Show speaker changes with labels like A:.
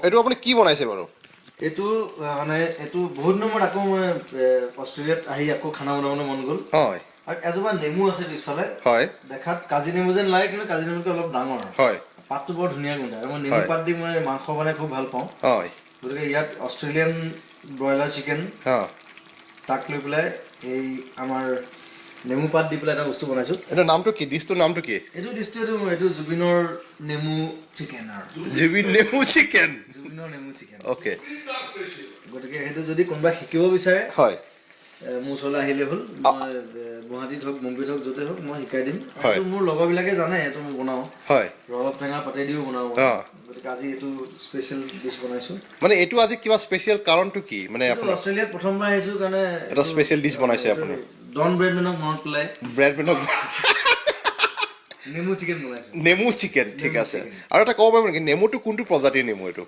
A: এইটো আপুনি কি বনাইছে বাৰু?
B: এইটো মানে এইটো বহুত নম্বৰত আকৌ মই অষ্ট্ৰেলিয়াত আহি আকৌ খানা বনাবলৈ মন গ'ল।
A: হয়
B: আৰু এজোপা নেমু আছে পিছফালে,
A: হয়
B: দেখাত কাজি নেমু যেন লাগে, কিন্তু কাজি নেমুতকৈ অলপ ডাঙৰ।
A: হয়
B: পাতটো বৰ ধুনীয়া গোন্ধায়, আৰু মই নেমু পাত দি মই মাংস বনাই খুব ভাল পাওঁ।
A: হয়
B: গতিকে ইয়াত অষ্ট্ৰেলিয়ান ব্ৰইলাৰ চিকেন তাক লৈ পেলাই এই আমাৰ নেমু পাত দি পেলাই এটা বস্তু বনাইছোঁ।
A: এইটো নামটো কি? ডিছটোৰ নামটো কি?
B: এইটো ডিছটো এইটো জুবিনৰ নেমু চিকেন। আৰু
A: জুবিন নেমু চিকেন।
B: জুবিনৰ নেমু চিকেন।
A: অ'কে।
B: গতিকে সেইটো যদি কোনোবাই শিকিব বিচাৰে,
A: হয়
B: মোৰ ওচৰলৈ আহিলে হ'ল। মই গুৱাহাটীত হওক মুম্বাইত হওক য'তে হওক মই শিকাই দিম।
A: হয়
B: এইটো মোৰ লগৰবিলাকে জানে এইটো মই বনাওঁ।
A: হয়
B: ৰবাব টেঙা পাতেদিও বনাওঁ। গতিকে আজি এইটো স্পেচিয়েল ডিছ বনাইছোঁ।
A: মানে এইটো আজি কিবা স্পেচিয়েল কাৰণটো কি? মানে আপুনি
B: অষ্ট্ৰেলিয়াত প্ৰথমবাৰ আহিছোঁ কাৰণে
A: এটা স্পেচিয়েল ডিছ বনাইছে আপুনি।
B: ডন ব্ৰেডমেনক মনত পেলাই
A: ব্ৰেডমেনক
B: নেমু চিকেন বনাইছোঁ।
A: নেমু চিকেন, ঠিক আছে। আৰু এটা ক'ব পাৰিব নেকি নেমুটো কোনটো প্ৰজাতিৰ নেমু এইটো?